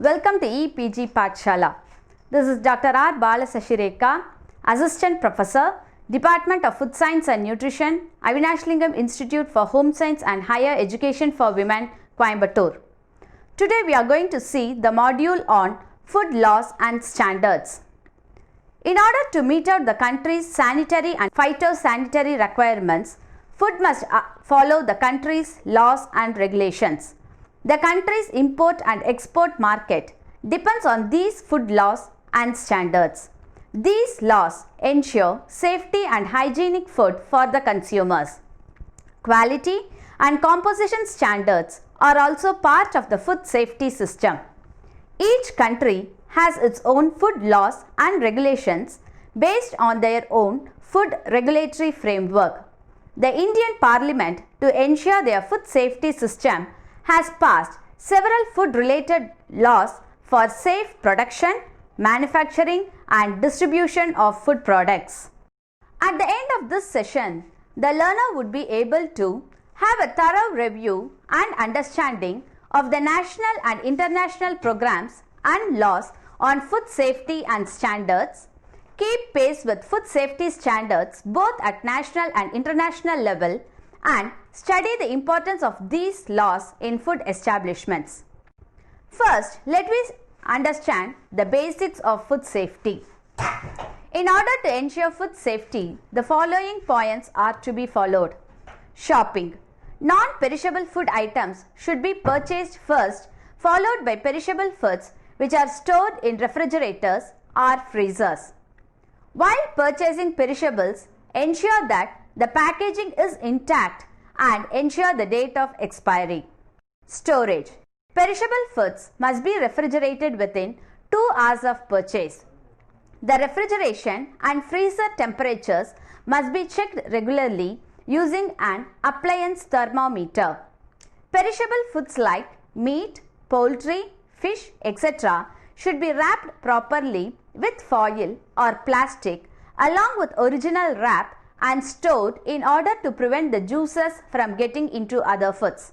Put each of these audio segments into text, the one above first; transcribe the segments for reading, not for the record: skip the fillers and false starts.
Welcome to EPG Pathshala. This is Dr. R. Balasashireka, Assistant Professor, Department of Food Science and Nutrition, Avinashlingam Institute for Home Science and Higher Education for Women, Coimbatore. Today we are going to see the module on food laws and standards. In order to meet out the country's sanitary and phytosanitary requirements, food must follow the country's laws and regulations. The country's import and export market depends on these food laws and standards. These laws ensure safety and hygienic food for the consumers. Quality and composition standards are also part of the food safety system. Each country has its own food laws and regulations based on their own food regulatory framework. The Indian Parliament, to ensure their food safety system, has passed several food-related laws for safe production, manufacturing and distribution of food products. At the end of this session, the learner would be able to have a thorough review and understanding of the national and international programs and laws on food safety and standards, keep pace with food safety standards both at national and international level, and study the importance of these laws in food establishments. First, let us understand the basics of food safety. In order to ensure food safety, the following points are to be followed. Shopping. Non-perishable food items should be purchased first, followed by perishable foods which are stored in refrigerators or freezers. While purchasing perishables, ensure that the packaging is intact and ensure the date of expiry. Storage. Perishable foods must be refrigerated within 2 hours of purchase. The refrigeration and freezer temperatures must be checked regularly using an appliance thermometer. Perishable foods like meat, poultry, fish, etc. should be wrapped properly with foil or plastic along with original wrap and stored in order to prevent the juices from getting into other foods.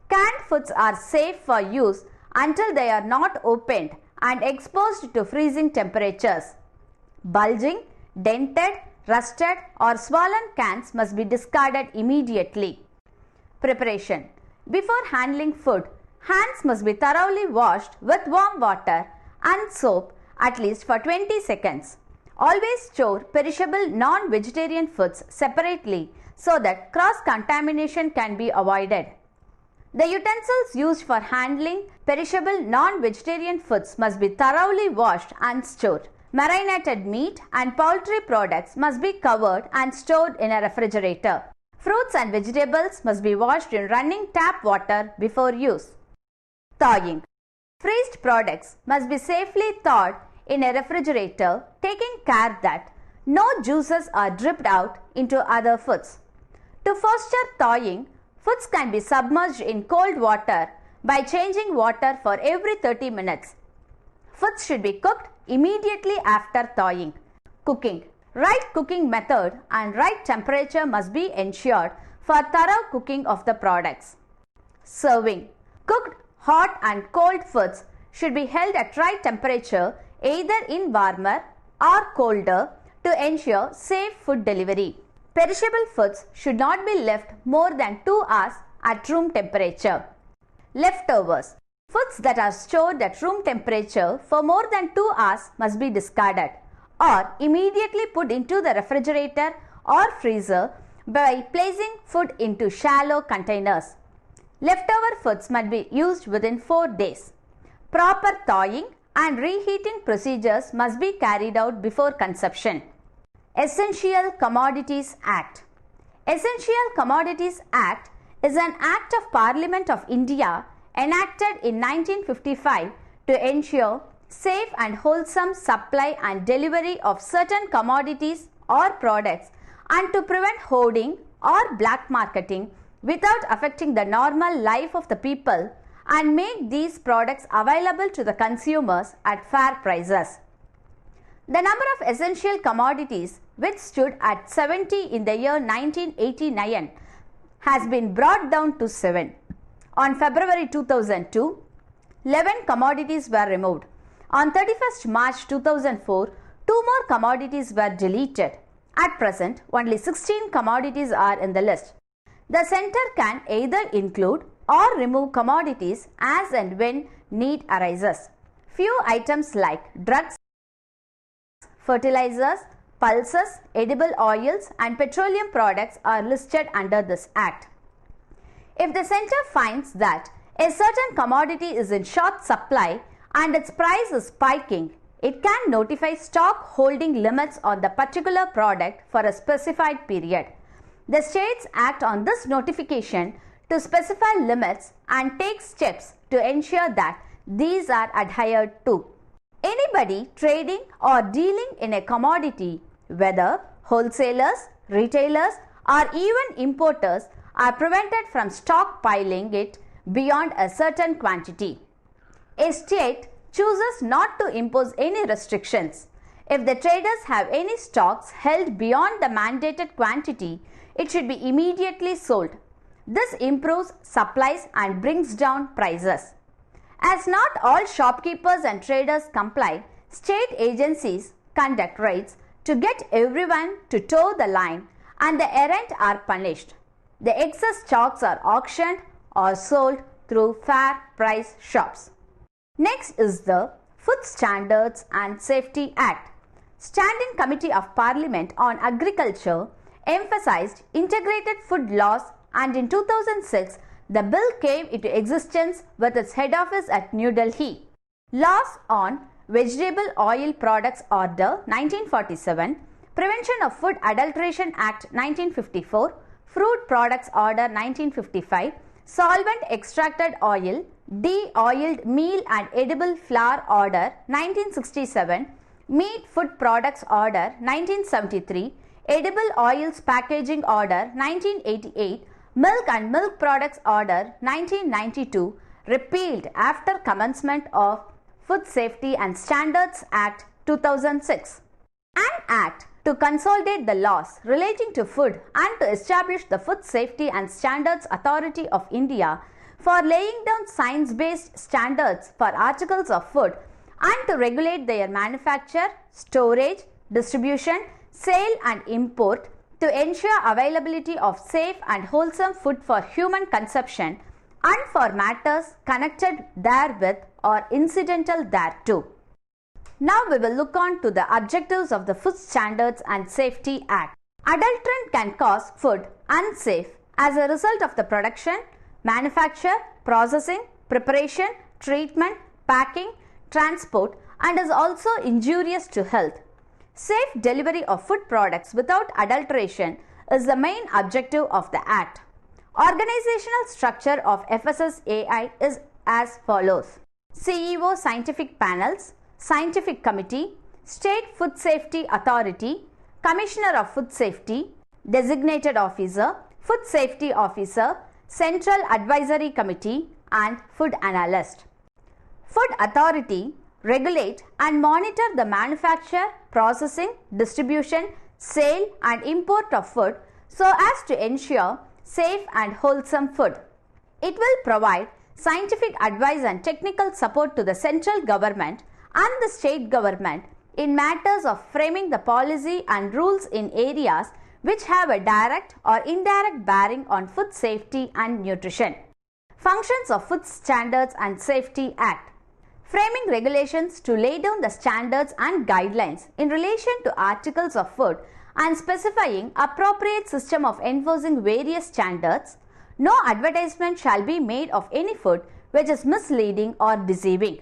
Canned foods are safe for use until they are not opened and exposed to freezing temperatures. Bulging, dented, rusted or swollen cans must be discarded immediately. Preparation. Before handling food, hands must be thoroughly washed with warm water and soap at least for 20 seconds. Always store perishable non-vegetarian foods separately so that cross-contamination can be avoided. The utensils used for handling perishable non-vegetarian foods must be thoroughly washed and stored. Marinated meat and poultry products must be covered and stored in a refrigerator. Fruits and vegetables must be washed in running tap water before use. Thawing. Freezed products must be safely thawed in a refrigerator, taking care that no juices are dripped out into other foods. To foster thawing, foods can be submerged in cold water by changing water for every 30 minutes. Foods should be cooked immediately after thawing. Cooking. Right cooking method and right temperature must be ensured for thorough cooking of the products. Serving. Cooked, hot and cold foods should be held at right temperature either in warmer or colder to ensure safe food delivery. Perishable foods should not be left more than 2 hours at room temperature. Leftovers. Foods that are stored at room temperature for more than 2 hours must be discarded or immediately put into the refrigerator or freezer by placing food into shallow containers. Leftover foods must be used within 4 days. Proper thawing and reheating procedures must be carried out before consumption. Essential Commodities Act. Essential Commodities Act is an Act of Parliament of India enacted in 1955 to ensure safe and wholesome supply and delivery of certain commodities or products and to prevent hoarding or black marketing without affecting the normal life of the people and make these products available to the consumers at fair prices. The number of essential commodities, which stood at 70 in the year 1989, has been brought down to 7. On February 2002, 11 commodities were removed. On 31st March 2004, 2 more commodities were deleted. At present, only 16 commodities are in the list. The center can either include or remove commodities as and when need arises. Few items like drugs, fertilizers, pulses, edible oils and petroleum products are listed under this Act. If the center finds that a certain commodity is in short supply and its price is spiking, it can notify stock holding limits on the particular product for a specified period. The states act on this notification to specify limits and take steps to ensure that these are adhered to. Anybody trading or dealing in a commodity, whether wholesalers, retailers or even importers, are prevented from stockpiling it beyond a certain quantity. A state chooses not to impose any restrictions. If the traders have any stocks held beyond the mandated quantity, it should be immediately sold. This improves supplies and brings down prices. As not all shopkeepers and traders comply, state agencies conduct raids to get everyone to toe the line and the errant are punished. The excess stocks are auctioned or sold through fair price shops. Next is the Food Standards and Safety Act. Standing Committee of Parliament on Agriculture emphasized integrated food laws, and in 2006 the bill came into existence with its head office at New Delhi. Laws on Vegetable Oil Products Order 1947, Prevention of Food Adulteration Act 1954, Fruit Products Order 1955, Solvent Extracted Oil, De-oiled Meal and Edible Flour Order 1967, Meat Food Products Order 1973, Edible Oils Packaging Order 1988, Milk and Milk Products Order 1992, repealed after commencement of Food Safety and Standards Act 2006. An act to consolidate the laws relating to food and to establish the Food Safety and Standards Authority of India for laying down science-based standards for articles of food and to regulate their manufacture, storage, distribution, sale and import to ensure availability of safe and wholesome food for human consumption and for matters connected therewith or incidental thereto. Now we will look on to the objectives of the Food Standards and Safety Act. Adulterant can cause food unsafe as a result of the production, manufacture, processing, preparation, treatment, packing, transport and is also injurious to health. Safe delivery of food products without adulteration is the main objective of the Act. Organizational structure of FSSAI is as follows: CEO Scientific Panels, Scientific Committee, State Food Safety Authority, Commissioner of Food Safety, Designated Officer, Food Safety Officer, Central Advisory Committee and Food Analyst. Food Authority regulate and monitor the manufacture, processing, distribution, sale and import of food so as to ensure safe and wholesome food. It will provide scientific advice and technical support to the central government and the state government in matters of framing the policy and rules in areas which have a direct or indirect bearing on food safety and nutrition. Functions of Food Standards and Safety Act. Framing regulations to lay down the standards and guidelines in relation to articles of food and specifying appropriate system of enforcing various standards. No advertisement shall be made of any food which is misleading or deceiving.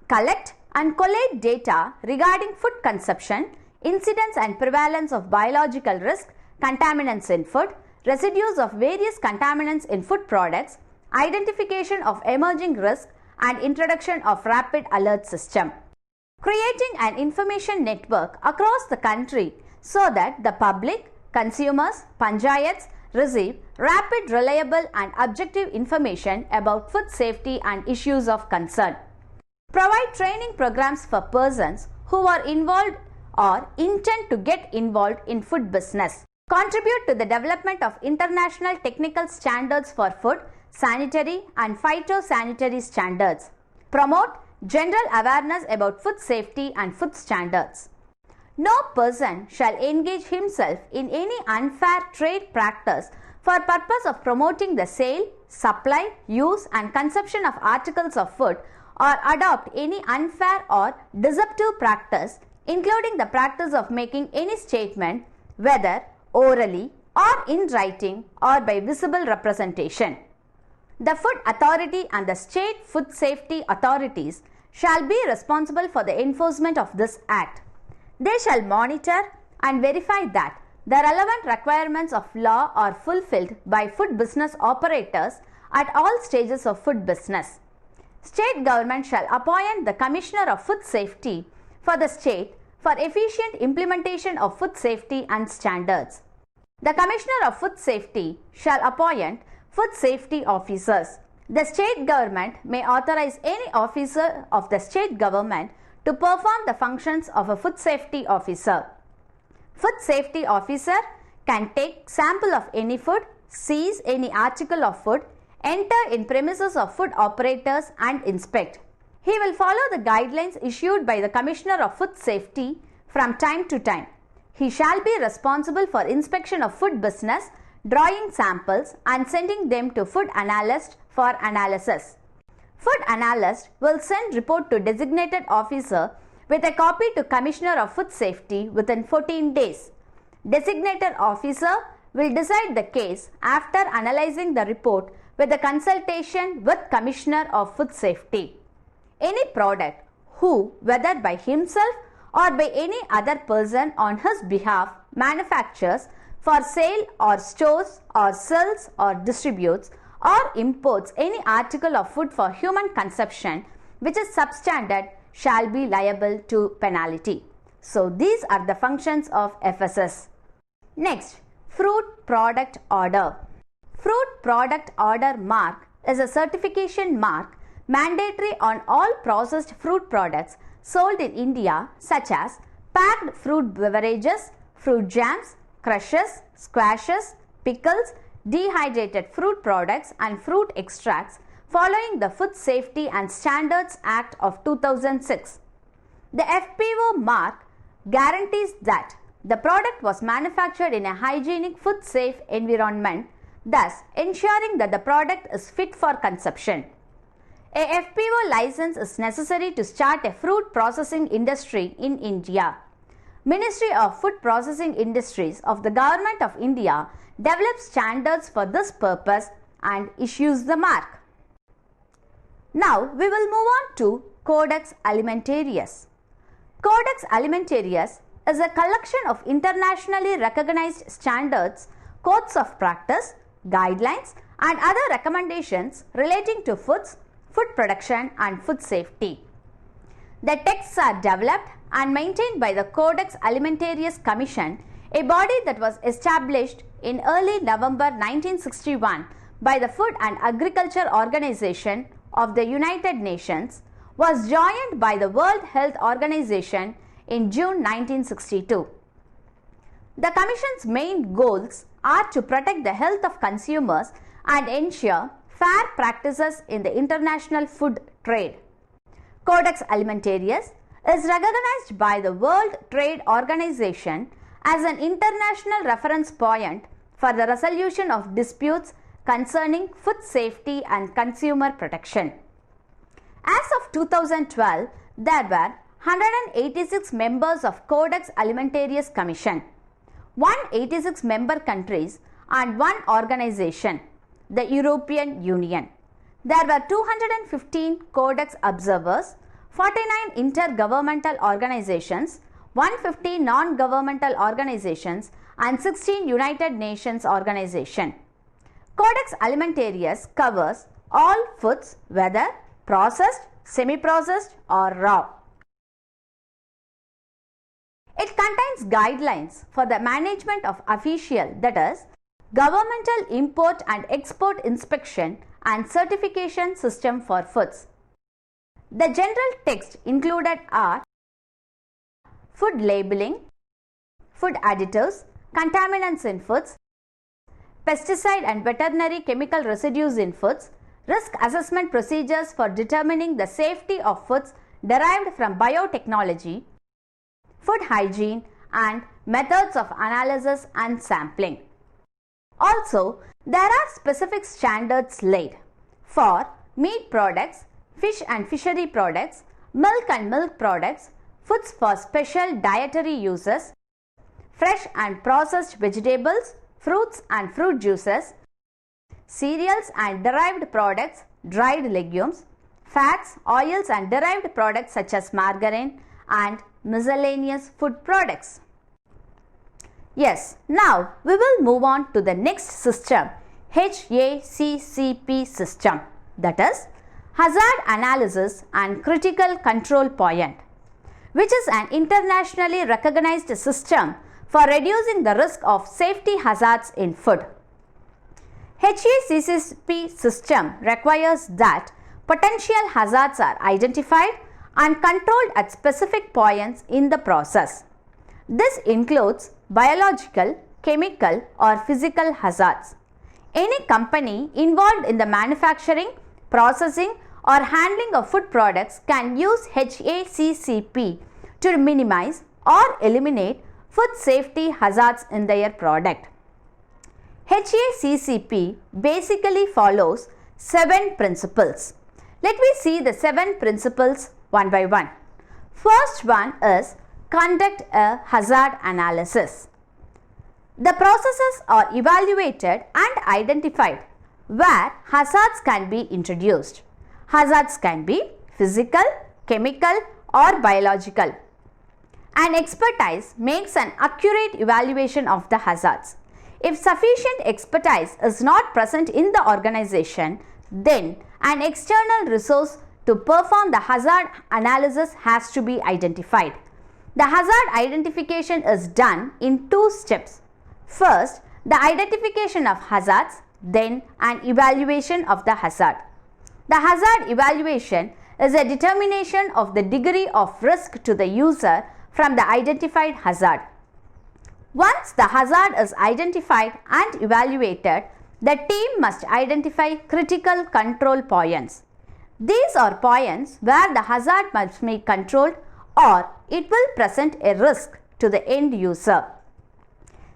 Collect and collate data regarding food consumption, incidence and prevalence of biological risk, contaminants in food, residues of various contaminants in food products, identification of emerging risk and introduction of rapid alert system. Creating an information network across the country so that the public, consumers, panchayats receive rapid, reliable and objective information about food safety and issues of concern. Provide training programs for persons who are involved or intend to get involved in food business. Contribute to the development of international technical standards for food, sanitary and phytosanitary standards. Promote general awareness about food safety and food standards. No person shall engage himself in any unfair trade practice for purpose of promoting the sale, supply, use and consumption of articles of food or adopt any unfair or deceptive practice, including the practice of making any statement, whether orally or in writing or by visible representation. The Food Authority and the state food safety authorities shall be responsible for the enforcement of this Act. They shall monitor and verify that the relevant requirements of law are fulfilled by food business operators at all stages of food business. State government shall appoint the Commissioner of Food Safety for the state for efficient implementation of food safety and standards. The Commissioner of Food Safety shall appoint food safety officers. The state government may authorize any officer of the state government to perform the functions of a food safety officer. Food safety officer can take sample of any food, seize any article of food, enter in premises of food operators and inspect. He will follow the guidelines issued by the Commissioner of Food Safety from time to time. He shall be responsible for inspection of food business, drawing samples and sending them to food analyst for analysis. Food analyst will send report to designated officer with a copy to Commissioner of Food Safety within 14 days. Designated officer will decide the case after analyzing the report with a consultation with Commissioner of Food Safety. Any product who, whether by himself or by any other person on his behalf, manufactures for sale or stores or sells or distributes or imports any article of food for human consumption which is substandard shall be liable to penalty. So these are the functions of FSS. Next, Fruit Product Order. Fruit Product Order mark is a certification mark mandatory on all processed fruit products sold in India, such as packed fruit beverages, fruit jams, crushes, squashes, pickles, dehydrated fruit products and fruit extracts following the Food Safety and Standards Act of 2006. The FPO mark guarantees that the product was manufactured in a hygienic, food safe environment, thus ensuring that the product is fit for consumption. A FPO license is necessary to start a fruit processing industry in India. Ministry of Food Processing Industries of the Government of India develops standards for this purpose and issues the mark. Now we will move on to Codex Alimentarius. Codex Alimentarius is a collection of internationally recognized standards, codes of practice, guidelines and other recommendations relating to foods, food production and food safety. The texts are developed and maintained by the Codex Alimentarius Commission, a body that was established in early November 1961 by the Food and Agriculture Organization of the United Nations, was joined by the World Health Organization in June 1962. The Commission's main goals are to protect the health of consumers and ensure fair practices in the international food trade. Codex Alimentarius is recognized by the World Trade Organization as an international reference point for the resolution of disputes concerning food safety and consumer protection. As of 2012, there were 186 members of Codex Alimentarius Commission, 186 member countries and one organization, the European Union. There were 215 Codex observers, 49 intergovernmental organizations, 150 non-governmental organizations and 16 United Nations organizations. Codex Alimentarius covers all foods, whether processed, semi-processed or raw. It contains guidelines for the management of official, that is, governmental import and export inspection and certification system for foods. The general text included are food labeling, food additives, contaminants in foods, pesticide and veterinary chemical residues in foods, risk assessment procedures for determining the safety of foods derived from biotechnology, food hygiene, and methods of analysis and sampling. Also, there are specific standards laid for meat products, fish and fishery products, milk and milk products, foods for special dietary uses, fresh and processed vegetables, fruits and fruit juices, cereals and derived products, dried legumes, fats, oils and derived products such as margarine and miscellaneous food products. Yes, now we will move on to the next system, HACCP system, that is Hazard Analysis and Critical Control Point, which is an internationally recognized system for reducing the risk of safety hazards in food. HACCP system requires that potential hazards are identified and controlled at specific points in the process. This includes biological, chemical or physical hazards. Any company involved in the manufacturing, processing or handling of food products can use HACCP to minimize or eliminate food safety hazards in their product. HACCP basically follows 7 principles. Let me see the 7 principles one by one. First one is conduct a hazard analysis. The processes are evaluated and identified where hazards can be introduced. Hazards can be physical, chemical or biological. An expertise makes an accurate evaluation of the hazards. If sufficient expertise is not present in the organization, then an external resource to perform the hazard analysis has to be identified. The hazard identification is done in 2 steps. First, the identification of hazards, then an evaluation of the hazard. The hazard evaluation is a determination of the degree of risk to the user from the identified hazard. Once the hazard is identified and evaluated, the team must identify critical control points. These are points where the hazard must be controlled or it will present a risk to the end user.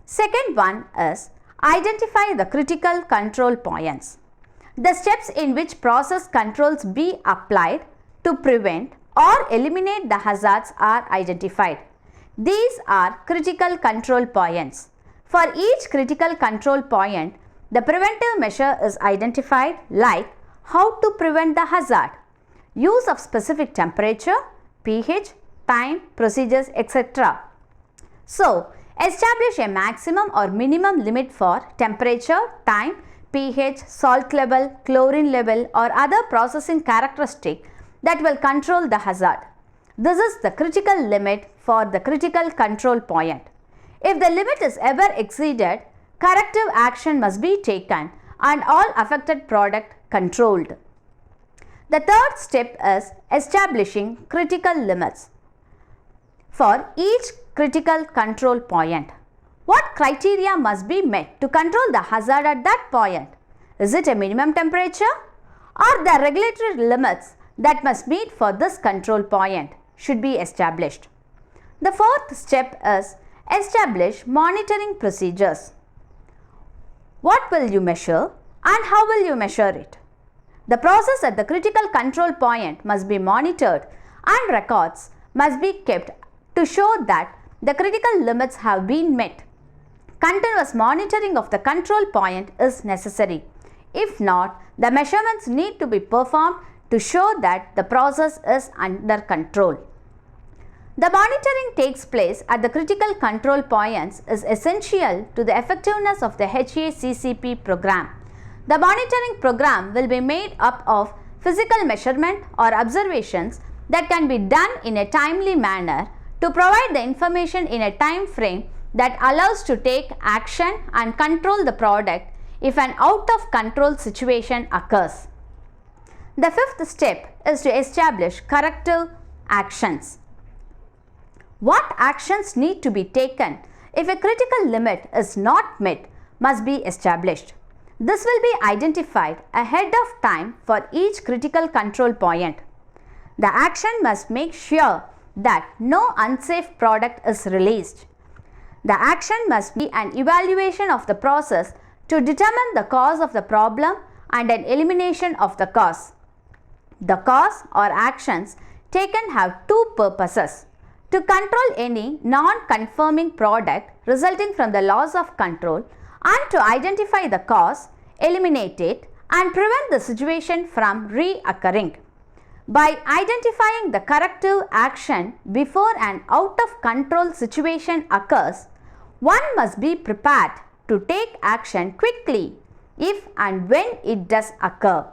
Second one is identify the critical control points. The steps in which process controls be applied to prevent or eliminate the hazards are identified. These are critical control points. For each critical control point, the preventive measure is identified, like how to prevent the hazard, use of specific temperature, pH, time, procedures, etc. So, establish a maximum or minimum limit for temperature, time, pH, salt level, chlorine level or other processing characteristic that will control the hazard. This is the critical limit for the critical control point. If the limit is ever exceeded, corrective action must be taken and all affected product controlled. The third step is establishing critical limits for each critical control point. What criteria must be met to control the hazard at that point? Is it a minimum temperature or the regulatory limits that must meet for this control point should be established? The fourth step is establish monitoring procedures. What will you measure and how will you measure it? The process at the critical control point must be monitored and records must be kept to show that the critical limits have been met. Continuous monitoring of the control point is necessary. If not, the measurements need to be performed to show that the process is under control. The monitoring takes place at the critical control points is essential to the effectiveness of the HACCP program. The monitoring program will be made up of physical measurement or observations that can be done in a timely manner to provide the information in a time frame that allows to take action and control the product if an out of control situation occurs. The fifth step is to establish corrective actions. What actions need to be taken if a critical limit is not met must be established. This will be identified ahead of time for each critical control point. The action must make sure that no unsafe product is released. The action must be an evaluation of the process to determine the cause of the problem and an elimination of the cause. The cause or actions taken have two purposes: to control any non-conforming product resulting from the loss of control, and to identify the cause, eliminate it, and prevent the situation from reoccurring. By identifying the corrective action before an out of control situation occurs, one must be prepared to take action quickly if and when it does occur.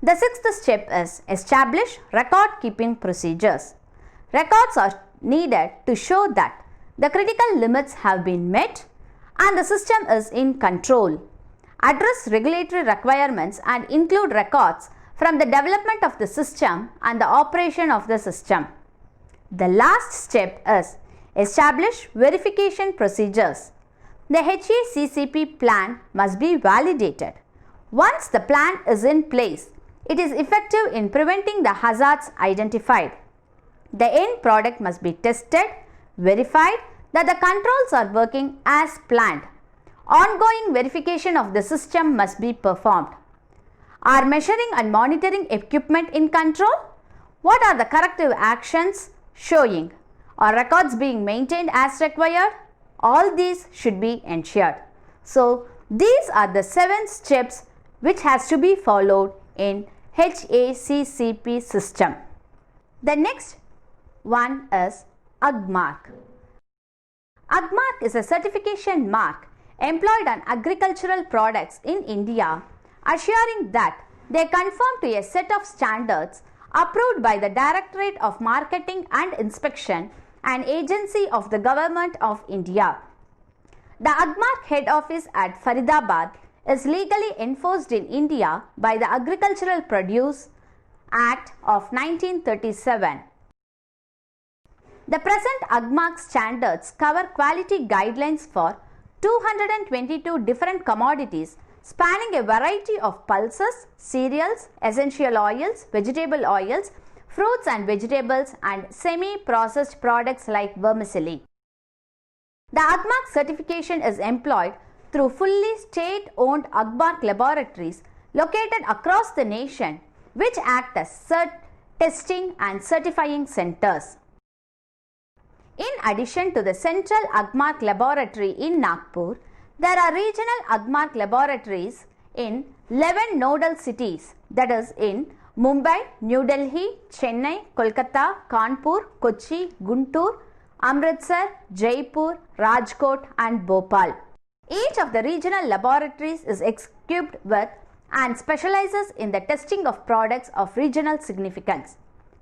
The sixth step is establish record keeping procedures. Records are needed to show that the critical limits have been met and the system is in control. Address regulatory requirements and include records from the development of the system and the operation of the system. The last step is establish verification procedures. The HACCP plan must be validated. Once the plan is in place, it is effective in preventing the hazards identified. The end product must be tested, verified that the controls are working as planned. Ongoing verification of the system must be performed. Are measuring and monitoring equipment in control? What are the corrective actions showing? Are records being maintained as required? All these should be ensured. So, these are the 7 steps which has to be followed in HACCP system. The next one is UG mark. UG mark is a certification mark employed on agricultural products in India, assuring that they conform to a set of standards approved by the Directorate of Marketing and Inspection, an agency of the Government of India. The UG mark head office at Faridabad is legally enforced in India by the Agricultural Produce Act of 1937. The present UG mark standards cover quality guidelines for 222 different commodities spanning a variety of pulses, cereals, essential oils, vegetable oils, fruits and vegetables, and semi-processed products like vermicelli. The UG mark certification is employed through fully state-owned UG mark laboratories located across the nation, which act as testing and certifying centers. In addition to the central UG mark laboratory in Nagpur, there are regional UG mark laboratories in 11 nodal cities, that is in Mumbai, New Delhi, Chennai, Kolkata, Kanpur, Kochi, Guntur, Amritsar, Jaipur, Rajkot and Bhopal. Each of the regional laboratories is equipped with and specializes in the testing of products of regional significance.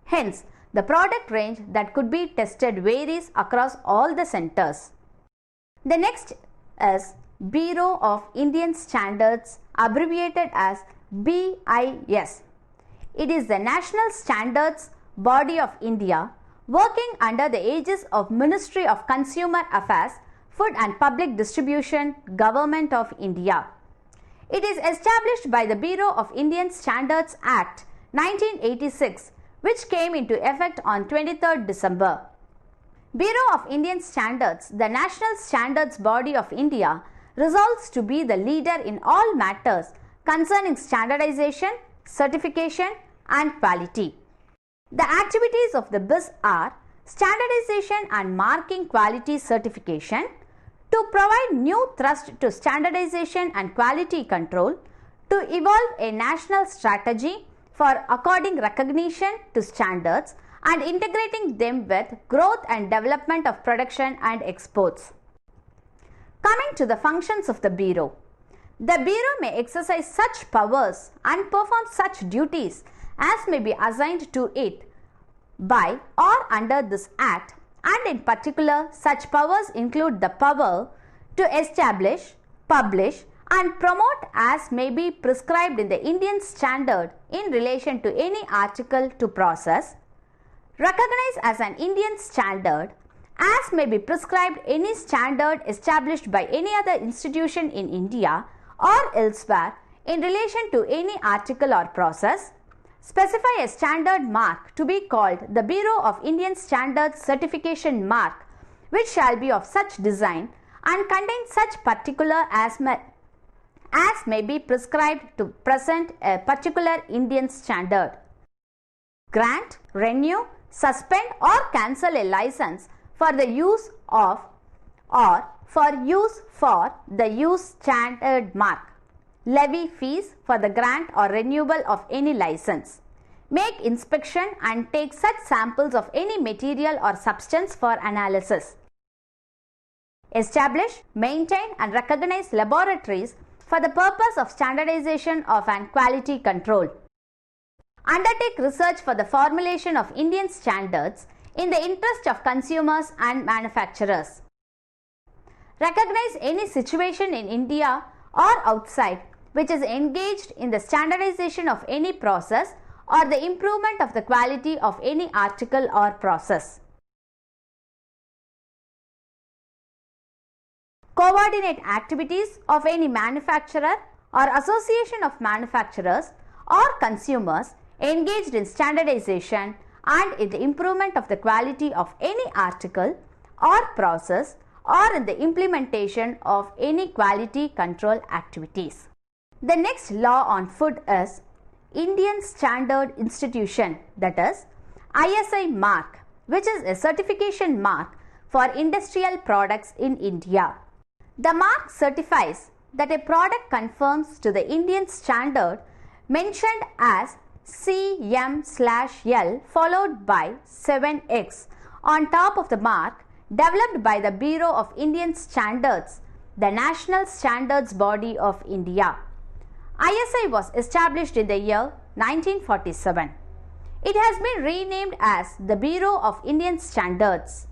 Hence, the product range that could be tested varies across all the centers. The next is Bureau of Indian Standards, abbreviated as BIS. It is the National Standards Body of India, working under the aegis of Ministry of Consumer Affairs, Food and Public Distribution, Government of India. It is established by the Bureau of Indian Standards Act 1986, which came into effect on 23rd December. Bureau of Indian Standards, the National Standards Body of India, resolves to be the leader in all matters concerning standardization, certification and quality. The activities of the BIS are standardization and marking quality certification, to provide new thrust to standardization and quality control, to evolve a national strategy for according recognition to standards and integrating them with growth and development of production and exports. Coming to the functions of the Bureau. The Bureau may exercise such powers and perform such duties as may be assigned to it by or under this Act, and in particular such powers include the power to establish, publish and promote as may be prescribed in the Indian standard in relation to any article to process, recognize as an Indian standard as may be prescribed any standard established by any other institution in India or elsewhere in relation to any article or process, specify a standard mark to be called the Bureau of Indian Standards Certification Mark, which shall be of such design and contain such particular as may be prescribed to present a particular Indian standard. Grant, renew, suspend or cancel a license for the use of or for use for the use standard mark. Levy fees for the grant or renewal of any license. Make inspection and take such samples of any material or substance for analysis. Establish, maintain and recognize laboratories for the purpose of standardization of and quality control. Undertake research for the formulation of Indian standards in the interest of consumers and manufacturers. Recognize any situation in India or outside which is engaged in the standardization of any process or the improvement of the quality of any article or process. Coordinate activities of any manufacturer or association of manufacturers or consumers engaged in standardization and in the improvement of the quality of any article or process or in the implementation of any quality control activities. The next law on food is Indian Standard Institution, that is ISI mark, which is a certification mark for industrial products in India. The mark certifies that a product conforms to the Indian standard mentioned as CM/L followed by 7X on top of the mark, developed by the Bureau of Indian Standards, the national standards body of India. ISI was established in the year 1947. It has been renamed as the Bureau of Indian Standards.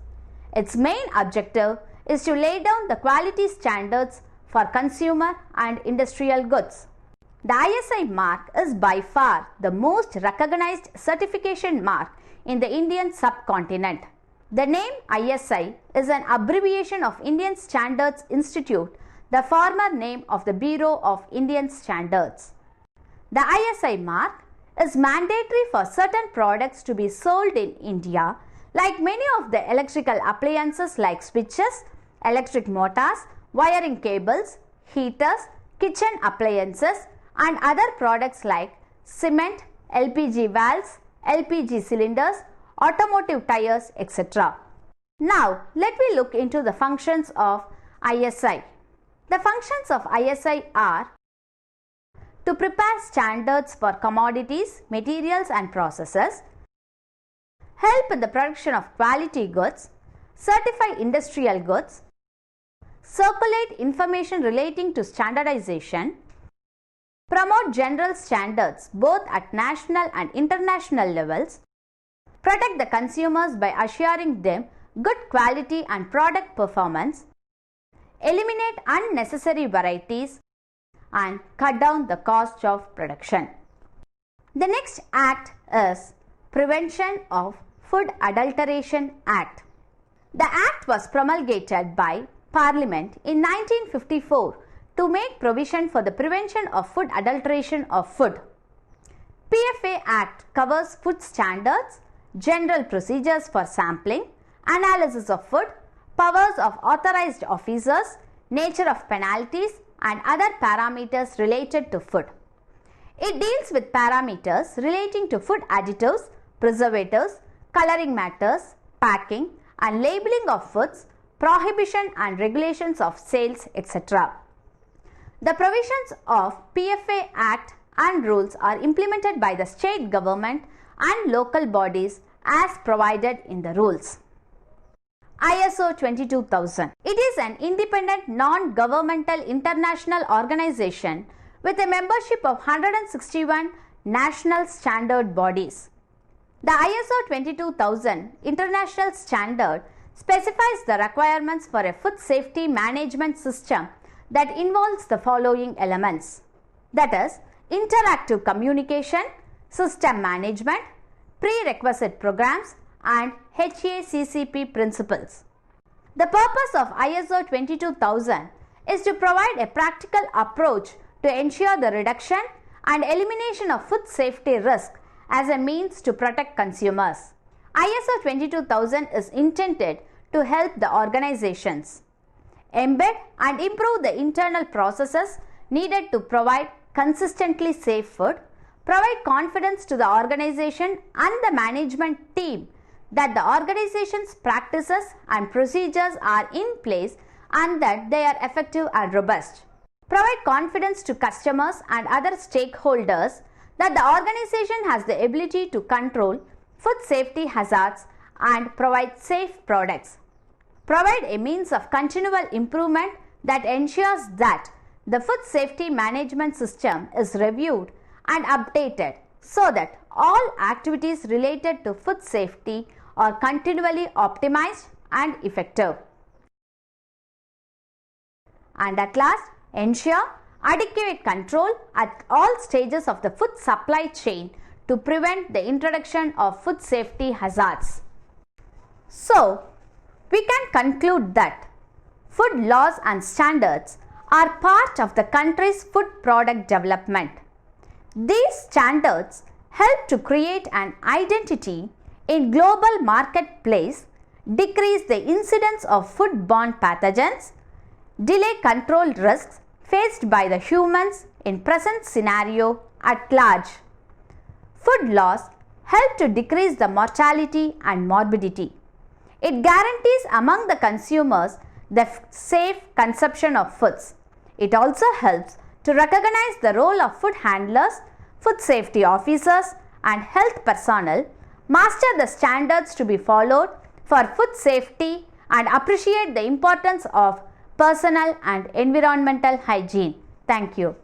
Its main objective is to lay down the quality standards for consumer and industrial goods. The ISI mark is by far the most recognized certification mark in the Indian subcontinent. The name ISI is an abbreviation of Indian Standards Institute, the former name of the Bureau of Indian Standards. The ISI mark is mandatory for certain products to be sold in India, like many of the electrical appliances like switches, electric motors, wiring cables, heaters, kitchen appliances and other products like cement, LPG valves, LPG cylinders, automotive tires, etc. Now, let me look into the functions of ISI. The functions of ISI are to prepare standards for commodities, materials and processes, help in the production of quality goods, certify industrial goods, circulate information relating to standardization, promote general standards both at national and international levels, protect the consumers by assuring them good quality and product performance, eliminate unnecessary varieties and cut down the cost of production. The next act is Prevention of Food Adulteration Act. The act was promulgated by Parliament in 1954 to make provision for the prevention of food adulteration of food. PFA Act covers food standards, general procedures for sampling, analysis of food, powers of authorized officers, nature of penalties and other parameters related to food. It deals with parameters relating to food additives, preservatives, coloring matters, packing and labeling of foods, prohibition and regulations of sales, etc. The provisions of PFA Act and rules are implemented by the state government and local bodies as provided in the rules. ISO 22000. It is an independent non-governmental international organization with a membership of 161 national standard bodies. The ISO 22000 international standard specifies the requirements for a food safety management system that involves the following elements, that is, interactive communication, system management, prerequisite programs and HACCP principles. The purpose of ISO 22000 is to provide a practical approach to ensure the reduction and elimination of food safety risk as a means to protect consumers. ISO 22000 is intended to help the organizations embed and improve the internal processes needed to provide consistently safe food, provide confidence to the organization and the management team that the organization's practices and procedures are in place and that they are effective and robust. Provide confidence to customers and other stakeholders that the organization has the ability to control food safety hazards and provide safe products. Provide a means of continual improvement that ensures that the food safety management system is reviewed and updated so that all activities related to food safety are continually optimized and effective. And at last, ensure adequate control at all stages of the food supply chain to prevent the introduction of food safety hazards. So, we can conclude that food laws and standards are part of the country's food product development. These standards help to create an identity in global marketplace, decrease the incidence of foodborne pathogens, delay control risks faced by the humans in present scenario at large. Food laws help to decrease the mortality and morbidity. It guarantees among the consumers the safe consumption of foods. It also helps to recognize the role of food handlers, food safety officers and health personnel, master the standards to be followed for food safety and appreciate the importance of personal and environmental hygiene. Thank you.